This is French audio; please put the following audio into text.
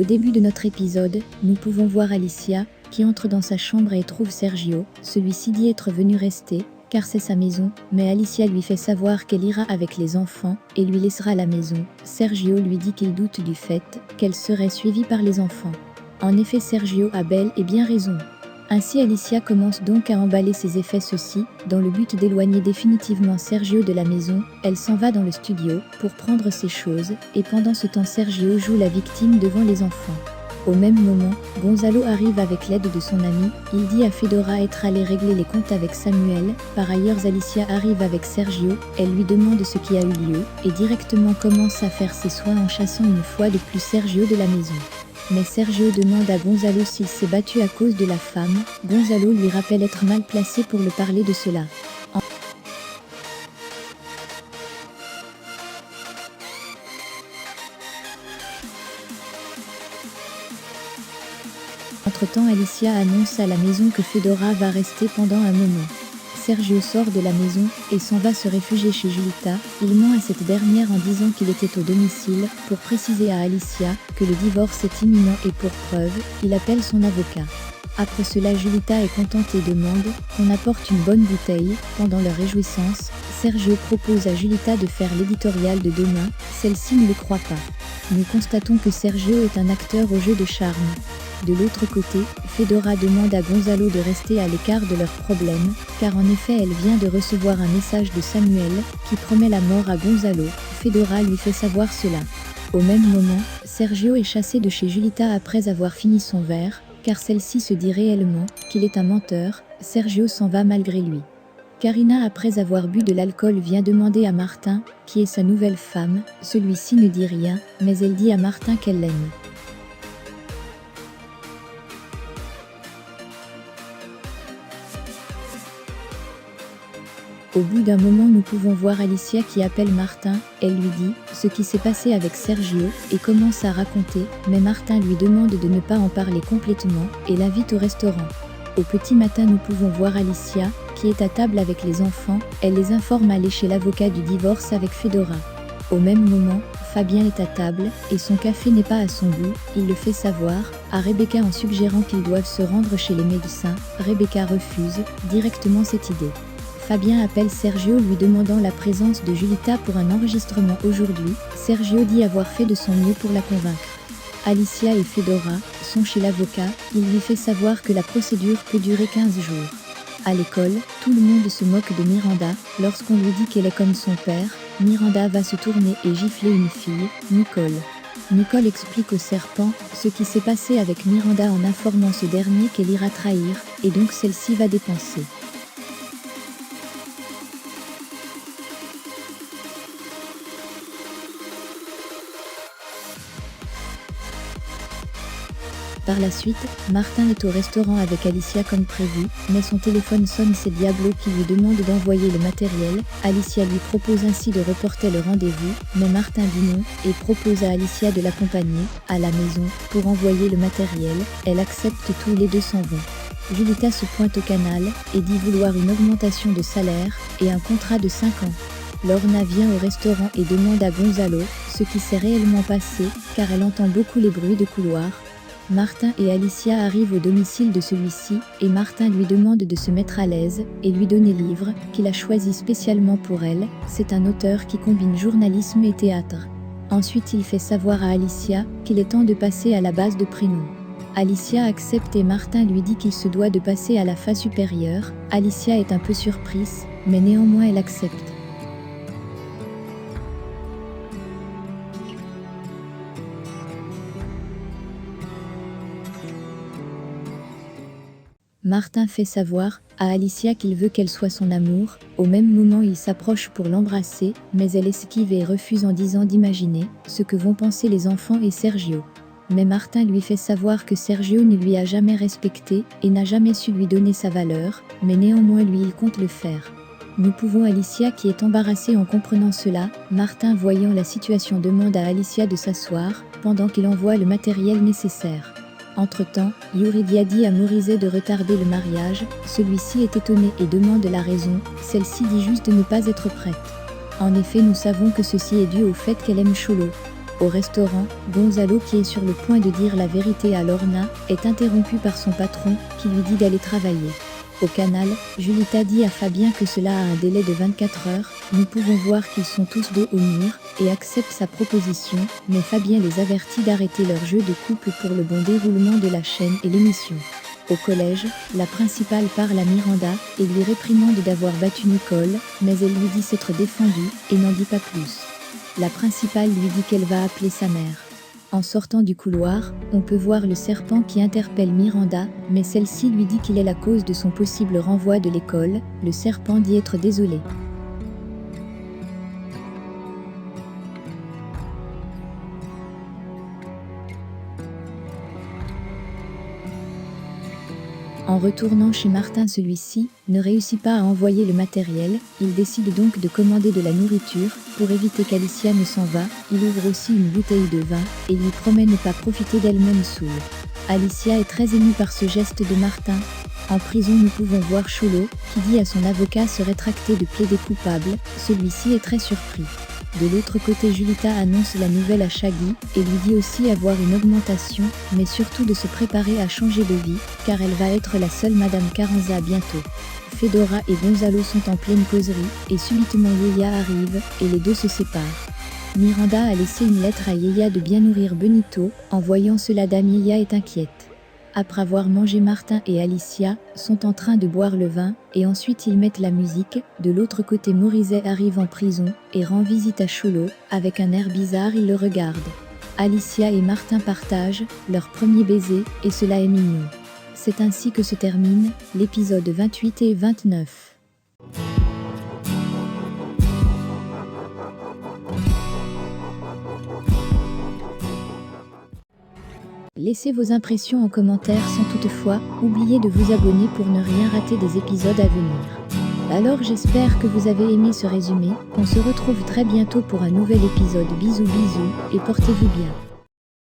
Au début de notre épisode, nous pouvons voir Alicia, qui entre dans sa chambre et trouve Sergio. Celui-ci dit être venu rester, car c'est sa maison, mais Alicia lui fait savoir qu'elle ira avec les enfants et lui laissera la maison. Sergio lui dit qu'il doute du fait qu'elle serait suivie par les enfants. En effet, Sergio a bel et bien raison. Ainsi Alicia commence donc à emballer ses effets, ceci, dans le but d'éloigner définitivement Sergio de la maison. Elle s'en va dans le studio pour prendre ses choses, et pendant ce temps Sergio joue la victime devant les enfants. Au même moment, Gonzalo arrive avec l'aide de son ami. Il dit à Fedora être allé régler les comptes avec Samuel. Par ailleurs, Alicia arrive avec Sergio. Elle lui demande ce qui a eu lieu et directement commence à faire ses soins en chassant une fois de plus Sergio de la maison. Mais Sergio demande à Gonzalo s'il s'est battu à cause de la femme. Gonzalo lui rappelle être mal placé pour le parler de cela. Entre-temps, Alicia annonce à la maison que Fedora va rester pendant un moment. Sergio sort de la maison et s'en va se réfugier chez Julita. Il ment à cette dernière en disant qu'il était au domicile pour préciser à Alicia que le divorce est imminent et pour preuve, il appelle son avocat. Après cela, Julita est contente et demande qu'on apporte une bonne bouteille. Pendant leur réjouissance, Sergio propose à Julita de faire l'éditorial de demain. Celle-ci ne le croit pas. Nous constatons que Sergio est un acteur au jeu de charme. De l'autre côté, Fedora demande à Gonzalo de rester à l'écart de leurs problèmes, car en effet elle vient de recevoir un message de Samuel, qui promet la mort à Gonzalo. Fedora lui fait savoir cela. Au même moment, Sergio est chassé de chez Julita après avoir fini son verre, car celle-ci se dit réellement qu'il est un menteur. Sergio s'en va malgré lui. Karina, après avoir bu de l'alcool, vient demander à Martin, qui est sa nouvelle femme. Celui-ci ne dit rien, mais elle dit à Martin qu'elle l'aime. Au bout d'un moment, nous pouvons voir Alicia qui appelle Martin. Elle lui dit ce qui s'est passé avec Sergio et commence à raconter, mais Martin lui demande de ne pas en parler complètement et l'invite au restaurant. Au petit matin, nous pouvons voir Alicia qui est à table avec les enfants. Elle les informe à aller chez l'avocat du divorce avec Fedora. Au même moment, Fabien est à table et son café n'est pas à son goût. Il le fait savoir à Rebecca en suggérant qu'ils doivent se rendre chez les médecins. Rebecca refuse directement cette idée. Fabien appelle Sergio lui demandant la présence de Julita pour un enregistrement aujourd'hui. Sergio dit avoir fait de son mieux pour la convaincre. Alicia et Fedora sont chez l'avocat. Il lui fait savoir que la procédure peut durer 15 jours. À l'école, tout le monde se moque de Miranda. Lorsqu'on lui dit qu'elle est comme son père, Miranda va se tourner et gifler une fille, Nicole. Nicole explique au serpent ce qui s'est passé avec Miranda en informant ce dernier qu'elle ira trahir, et donc celle-ci va dépenser. Par la suite, Martin est au restaurant avec Alicia comme prévu, mais son téléphone sonne. C'est Diablo qui lui demande d'envoyer le matériel. Alicia lui propose ainsi de reporter le rendez-vous, mais Martin dit non et propose à Alicia de l'accompagner à la maison pour envoyer le matériel. Elle accepte, tous les deux s'en vont. Julita se pointe au canal et dit vouloir une augmentation de salaire et un contrat de 5 ans. Lorna vient au restaurant et demande à Gonzalo ce qui s'est réellement passé, car elle entend beaucoup les bruits de couloir. Martin et Alicia arrivent au domicile de celui-ci, et Martin lui demande de se mettre à l'aise et lui donner livre qu'il a choisi spécialement pour elle. C'est un auteur qui combine journalisme et théâtre. Ensuite, il fait savoir à Alicia qu'il est temps de passer à la base de prénom. Alicia accepte et Martin lui dit qu'il se doit de passer à la phase supérieure. Alicia est un peu surprise, mais néanmoins elle accepte. Martin fait savoir à Alicia qu'il veut qu'elle soit son amour. Au même moment, il s'approche pour l'embrasser, mais elle esquive et refuse en disant d'imaginer ce que vont penser les enfants et Sergio. Mais Martin lui fait savoir que Sergio ne lui a jamais respecté et n'a jamais su lui donner sa valeur, mais néanmoins lui il compte le faire. Nous pouvons Alicia qui est embarrassée en comprenant cela. Martin, voyant la situation, demande à Alicia de s'asseoir pendant qu'il envoie le matériel nécessaire. Entre-temps, Yuridia dit à Morizet de retarder le mariage. Celui-ci est étonné et demande la raison. Celle-ci dit juste de ne pas être prête. En effet, nous savons que ceci est dû au fait qu'elle aime Cholo. Au restaurant, Gonzalo, qui est sur le point de dire la vérité à Lorna, est interrompu par son patron, qui lui dit d'aller travailler. Au canal, Julita dit à Fabien que cela a un délai de 24 heures, nous pouvons voir qu'ils sont tous dos au mur, et acceptent sa proposition, mais Fabien les avertit d'arrêter leur jeu de couple pour le bon déroulement de la chaîne et l'émission. Au collège, la principale parle à Miranda, et lui réprimande d'avoir battu Nicole, mais elle lui dit s'être défendue, et n'en dit pas plus. La principale lui dit qu'elle va appeler sa mère. En sortant du couloir, on peut voir le serpent qui interpelle Miranda, mais celle-ci lui dit qu'il est la cause de son possible renvoi de l'école. Le serpent dit être désolé. En retournant chez Martin, celui-ci ne réussit pas à envoyer le matériel, il décide donc de commander de la nourriture. Pour éviter qu'Alicia ne s'en va, il ouvre aussi une bouteille de vin, et lui promet ne pas profiter d'elle-même saoule. Alicia est très émue par ce geste de Martin. En prison, nous pouvons voir Cholo, qui dit à son avocat se rétracter de plaider coupable, celui-ci est très surpris. De l'autre côté, Julita annonce la nouvelle à Shaggy, et lui dit aussi avoir une augmentation, mais surtout de se préparer à changer de vie, car elle va être la seule Madame Carranza bientôt. Fedora et Gonzalo sont en pleine causerie, et subitement Yeya arrive, et les deux se séparent. Miranda a laissé une lettre à Yeya de bien nourrir Benito. En voyant cela, Dame Yeya est inquiète. Après avoir mangé, Martin et Alicia sont en train de boire le vin, et ensuite ils mettent la musique. De l'autre côté, Morizet arrive en prison, et rend visite à Cholo. Avec un air bizarre, il le regarde. Alicia et Martin partagent leur premier baiser, et cela est mignon. C'est ainsi que se termine l'épisode 28 et 29. Laissez vos impressions en commentaire sans toutefois oublier de vous abonner pour ne rien rater des épisodes à venir. Alors j'espère que vous avez aimé ce résumé, on se retrouve très bientôt pour un nouvel épisode. Bisous bisous, et portez-vous bien.